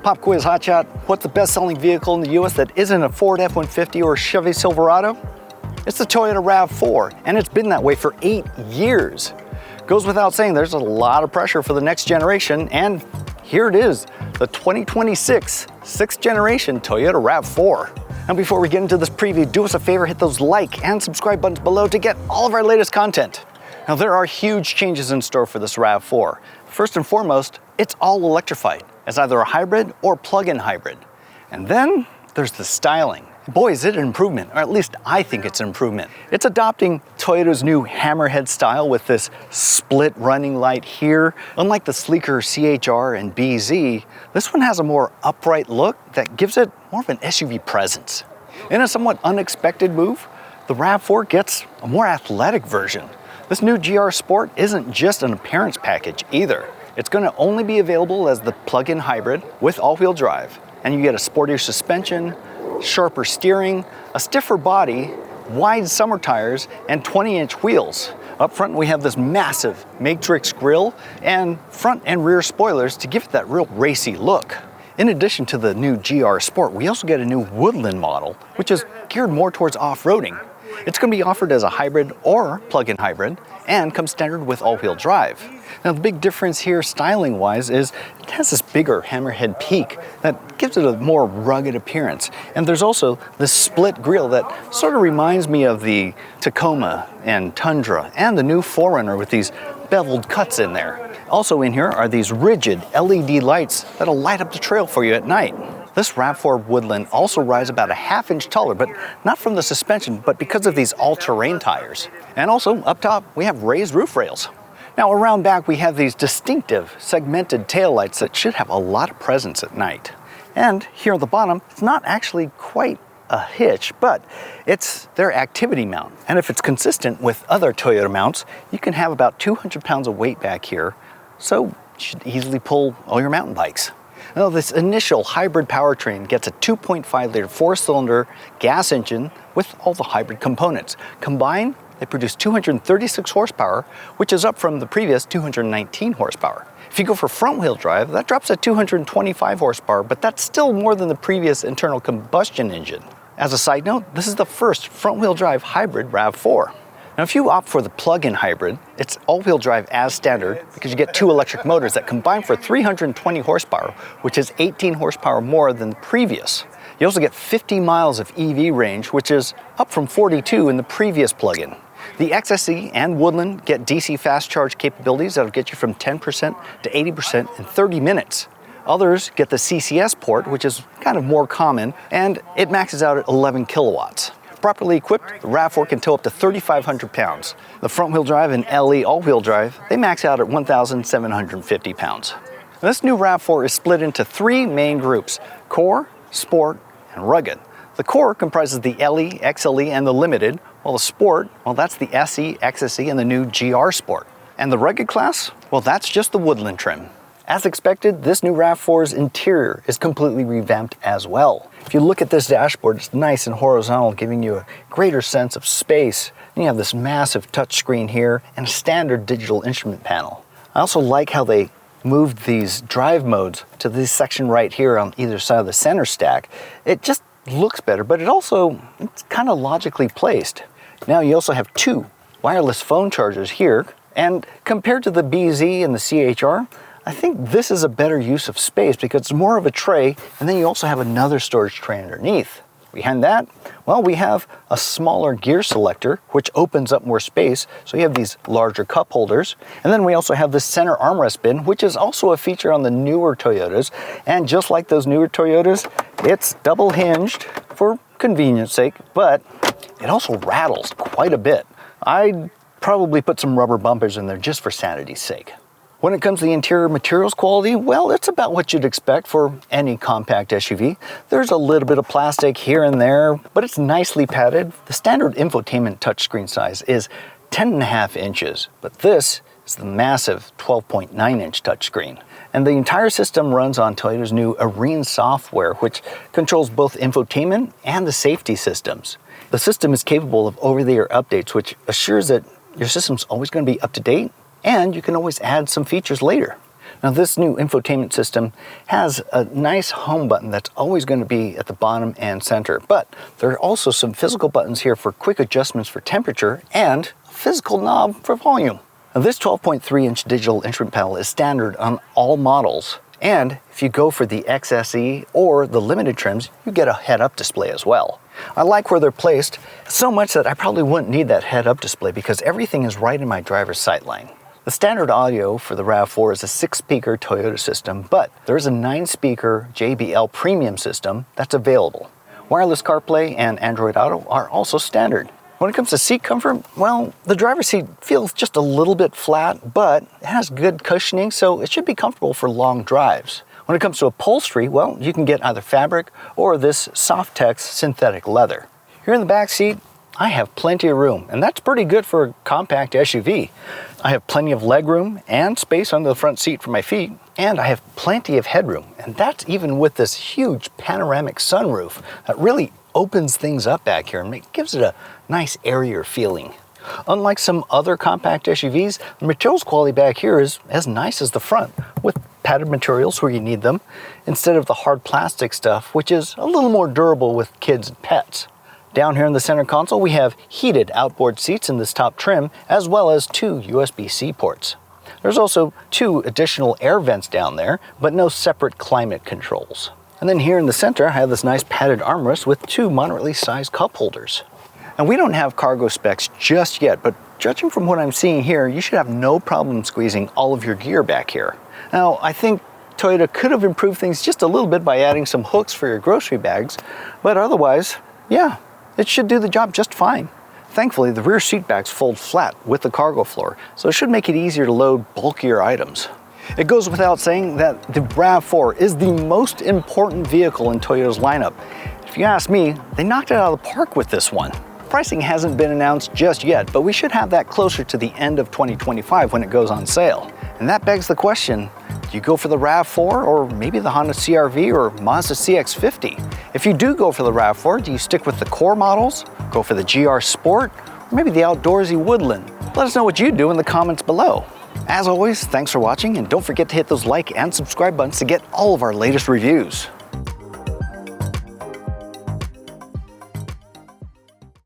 Pop quiz hotshot, what's the best-selling vehicle in the US that isn't a Ford F-150 or a Chevy Silverado? It's the Toyota RAV4, and it's been that way for 8 years. Goes without saying, there's a lot of pressure for the next generation, and here it is, the 2026 6th generation Toyota RAV4. Now before we get into this preview, do us a favor, hit those like and subscribe buttons below to get all of our latest content. Now there are huge changes in store for this RAV4. First and foremost, it's all electrified as either a hybrid or plug-in hybrid. And then there's the styling. Boy, is it an improvement, or at least I think it's an improvement. It's adopting Toyota's new hammerhead style with this split running light here. Unlike the sleeker CHR and BZ, this one has a more upright look that gives it more of an SUV presence. In a somewhat unexpected move, the RAV4 gets a more athletic version. This new GR Sport isn't just an appearance package either. It's going to only be available as the plug-in hybrid with all-wheel drive, and you get a sportier suspension, sharper steering, a stiffer body, wide summer tires, and 20-inch wheels. Up front we have this massive matrix grille and front and rear spoilers to give it that real racy look. In addition to the new GR Sport, we also get a new Woodland model, which is geared more towards off-roading. It's going to be offered as a hybrid or plug-in hybrid and comes standard with all-wheel drive. Now the big difference here styling-wise is it has this bigger hammerhead peak that gives it a more rugged appearance. And there's also this split grille that sort of reminds me of the Tacoma and Tundra and the new 4Runner with these beveled cuts in there. Also in here are these rigid LED lights that'll light up the trail for you at night. This RAV4 Woodland also rides about a ½ inch taller, but not from the suspension, but because of these all-terrain tires. And also up top, we have raised roof rails. Now around back, we have these distinctive segmented taillights that should have a lot of presence at night. And here at the bottom, it's not actually quite a hitch, but it's their activity mount. And if it's consistent with other Toyota mounts, you can have about 200 pounds of weight back here, so you should easily pull all your mountain bikes. Now, this initial hybrid powertrain gets a 2.5-liter 4-cylinder gas engine with all the hybrid components. Combined, they produce 236 horsepower, which is up from the previous 219 horsepower. If you go for front-wheel drive, that drops at 225 horsepower, but that's still more than the previous internal combustion engine. As a side note, this is the first front-wheel drive hybrid RAV4. Now, if you opt for the plug-in hybrid, it's all-wheel drive as standard because you get 2 electric motors that combine for 320 horsepower, which is 18 horsepower more than the previous. You also get 50 miles of EV range, which is up from 42 in the previous plug-in. The XSE and Woodland get DC fast charge capabilities that'll get you from 10% to 80% in 30 minutes. Others get the CCS port, which is kind of more common, and it maxes out at 11 kilowatts. Properly equipped, the RAV4 can tow up to 3,500 pounds. The front-wheel drive and LE all-wheel drive, they max out at 1,750 pounds. Now, this new RAV4 is split into 3 main groups: Core, Sport, and Rugged. The Core comprises the LE, XLE, and the Limited, while the Sport, well, that's the SE, XSE, and the new GR Sport. And the Rugged class, well, that's just the Woodland trim. As expected, this new RAV4's interior is completely revamped as well. If you look at this dashboard, it's nice and horizontal, giving you a greater sense of space. And you have this massive touchscreen here and a standard digital instrument panel. I also like how they moved these drive modes to this section right here on either side of the center stack. It just looks better, but it's kind of logically placed. Now you also have 2 wireless phone chargers here, and compared to the BZ and the CHR, I think this is a better use of space because it's more of a tray, and then you also have another storage tray underneath. Behind that, well, we have a smaller gear selector, which opens up more space, so you have these larger cup holders. And then we also have the center armrest bin, which is also a feature on the newer Toyotas. And just like those newer Toyotas, it's double hinged for convenience sake, but it also rattles quite a bit. I'd probably put some rubber bumpers in there just for sanity's sake. When it comes to the interior materials quality, well, it's about what you'd expect for any compact SUV. There's a little bit of plastic here and there, but it's nicely padded. The standard infotainment touchscreen size is 10.5 inches, but this is the massive 12.9-inch touchscreen. And the entire system runs on Toyota's new Arene software, which controls both infotainment and the safety systems. The system is capable of over-the-air updates, which assures that your system's always going to be up to date, and you can always add some features later. Now this new infotainment system has a nice home button that's always going to be at the bottom and center, but there are also some physical buttons here for quick adjustments for temperature and a physical knob for volume. Now this 12.3-inch digital instrument panel is standard on all models, and if you go for the XSE or the limited trims, you get a head-up display as well. I like where they're placed so much that I probably wouldn't need that head-up display because everything is right in my driver's sight line. The standard audio for the RAV4 is a 6-speaker Toyota system, but there is a 9-speaker JBL premium system that's available. Wireless CarPlay and Android Auto are also standard. When it comes to seat comfort, well, the driver's seat feels just a little bit flat, but it has good cushioning, so it should be comfortable for long drives. When it comes to upholstery, well, you can get either fabric or this Softex synthetic leather. Here in the back seat, I have plenty of room, and that's pretty good for a compact SUV. I have plenty of leg room and space under the front seat for my feet, and I have plenty of headroom, and that's even with this huge panoramic sunroof that really opens things up back here and gives it a nice airier feeling. Unlike some other compact SUVs, the materials quality back here is as nice as the front, with padded materials where you need them, instead of the hard plastic stuff, which is a little more durable with kids and pets. Down here in the center console, we have heated outboard seats in this top trim, as well as 2 USB-C ports. There's also 2 additional air vents down there, but no separate climate controls. And then here in the center, I have this nice padded armrest with 2 moderately sized cup holders. And we don't have cargo specs just yet, but judging from what I'm seeing here, you should have no problem squeezing all of your gear back here. Now, I think Toyota could have improved things just a little bit by adding some hooks for your grocery bags, but otherwise, yeah, it should do the job just fine. Thankfully, the rear seat backs fold flat with the cargo floor, so it should make it easier to load bulkier items. It goes without saying that the RAV4 is the most important vehicle in Toyota's lineup. If you ask me, they knocked it out of the park with this one. Pricing hasn't been announced just yet, but we should have that closer to the end of 2025 when it goes on sale. And that begs the question, do you go for the RAV4 or maybe the Honda CR-V or Mazda CX-50? If you do go for the RAV4, do you stick with the core models, go for the GR Sport, or maybe the outdoorsy Woodland? Let us know what you do in the comments below. As always, thanks for watching, and don't forget to hit those like and subscribe buttons to get all of our latest reviews.